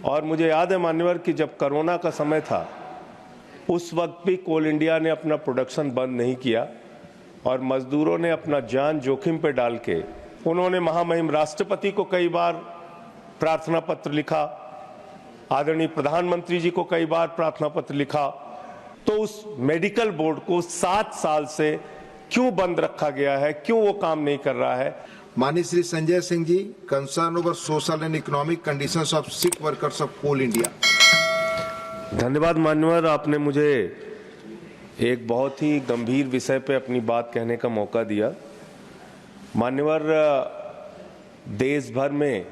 और मुझे याद है मान्यवर कि जब कोरोना का समय था उस वक्त भी कोल इंडिया ने अपना प्रोडक्शन बंद नहीं किया और मजदूरों ने अपना जान जोखिम पे डाल के उन्होंने महामहिम राष्ट्रपति को कई बार प्रार्थना पत्र लिखा, आदरणीय प्रधानमंत्री जी को कई बार प्रार्थना पत्र लिखा। तो उस मेडिकल बोर्ड को 7 साल से क्यों बंद रखा गया है, क्यों वो काम नहीं कर रहा है? माननीय Shri Sanjay Singh ji, concern over social and economic conditions of sick workers of Coal India. धन्यवाद मान्यवर, आपने मुझे एक बहुत ही गंभीर विषय पे अपनी बात कहने का मौका दिया। मान्यवर, देश भर में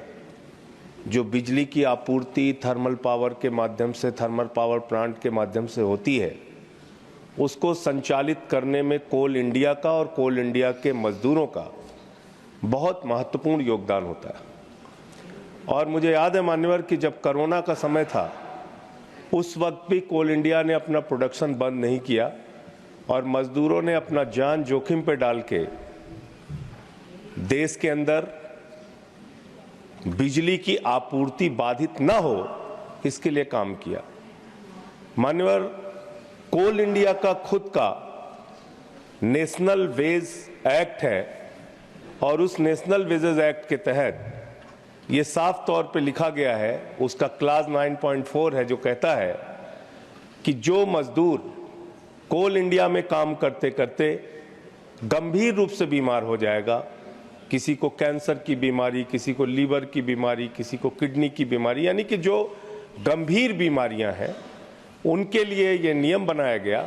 जो बिजली की आपूर्ति थर्मल पावर के माध्यम से, थर्मल पावर प्लांट के माध्यम से होती है, उसको संचालित करने में कोल इंडिया का और कोल इंडिया के मजदूरों का बहुत महत्वपूर्ण योगदान होता है। और मुझे याद है मान्यवर कि जब कोरोना का समय था उस वक्त भी कोल इंडिया ने अपना प्रोडक्शन बंद नहीं किया और मजदूरों ने अपना जान जोखिम पे डाल के देश के अंदर बिजली की आपूर्ति बाधित ना हो, इसके लिए काम किया। मान्यवर, कोल इंडिया का खुद का नेशनल वेज एक्ट है और उस नेशनल वेजेस एक्ट के तहत ये साफ तौर पे लिखा गया है, उसका क्लास 9.4 है जो कहता है कि जो मजदूर कोल इंडिया में काम करते करते गंभीर रूप से बीमार हो जाएगा, किसी को कैंसर की बीमारी, किसी को लीवर की बीमारी, किसी को किडनी की बीमारी, यानी कि जो गंभीर बीमारियां हैं, उनके लिए ये नियम बनाया गया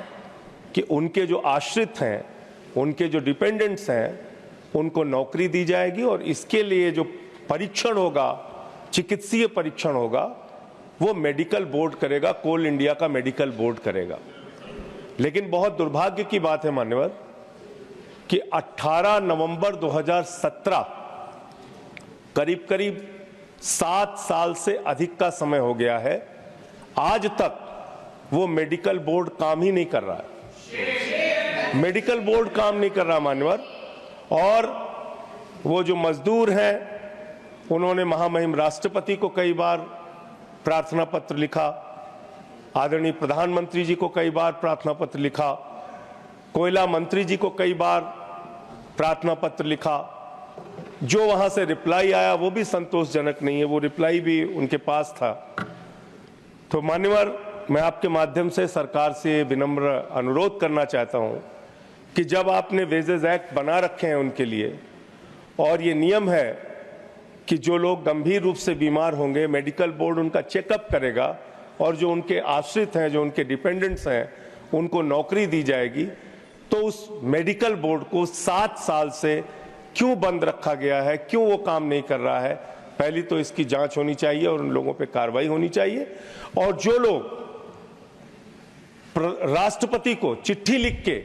कि उनके जो आश्रित हैं, उनके जो डिपेंडेंट्स हैं, उनको नौकरी दी जाएगी और इसके लिए जो परीक्षण होगा, चिकित्सीय परीक्षण होगा, वो मेडिकल बोर्ड करेगा, कोल इंडिया का मेडिकल बोर्ड करेगा। लेकिन बहुत दुर्भाग्य की बात है मान्यवर कि 18 नवंबर 2017, करीब करीब 7 साल से अधिक का समय हो गया है, आज तक वो मेडिकल बोर्ड काम ही नहीं कर रहा है। मेडिकल बोर्ड काम नहीं कर रहा मान्यवर। और वो जो मजदूर हैं उन्होंने महामहिम राष्ट्रपति को कई बार प्रार्थना पत्र लिखा, आदरणीय प्रधानमंत्री जी को कई बार प्रार्थना पत्र लिखा, कोयला मंत्री जी को कई बार प्रार्थना पत्र लिखा। जो वहां से रिप्लाई आया वो भी संतोषजनक नहीं है, वो रिप्लाई भी उनके पास था। तो मान्यवर, मैं आपके माध्यम से सरकार से विनम्र अनुरोध करना चाहता हूं कि जब आपने वेजेस एक्ट बना रखे हैं उनके लिए और ये नियम है कि जो लोग गंभीर रूप से बीमार होंगे मेडिकल बोर्ड उनका चेकअप करेगा और जो उनके आश्रित हैं, जो उनके डिपेंडेंट्स हैं, उनको नौकरी दी जाएगी, तो उस मेडिकल बोर्ड को 7 साल से क्यों बंद रखा गया है, क्यों वो काम नहीं कर रहा है? पहली तो इसकी जांच होनी चाहिए और उन लोगों पे कार्रवाई होनी चाहिए। और जो लोग राष्ट्रपति को चिट्ठी लिख के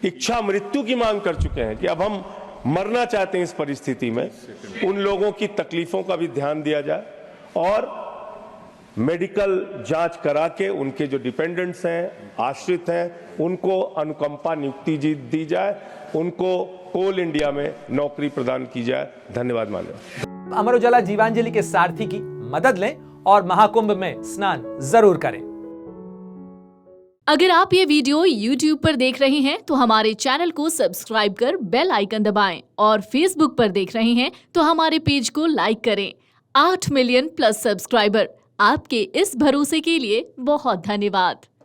इच्छा मृत्यु की मांग कर चुके हैं कि अब हम मरना चाहते हैं इस परिस्थिति में, उन लोगों की तकलीफों का भी ध्यान दिया जाए और मेडिकल जांच करा के उनके जो डिपेंडेंट्स हैं, आश्रित हैं, उनको अनुकंपा नियुक्ति दी जाए, उनको कोल इंडिया में नौकरी प्रदान की जाए। धन्यवाद मान्यवर। अमर उजाला जीवांजलि के सारथी की मदद लें और महाकुंभ में स्नान जरूर करें। अगर आप ये वीडियो YouTube पर देख रहे हैं तो हमारे चैनल को सब्सक्राइब कर बेल आइकन दबाएं और Facebook पर देख रहे हैं तो हमारे पेज को लाइक करें। 8 मिलियन प्लस सब्सक्राइबर, आपके इस भरोसे के लिए बहुत धन्यवाद।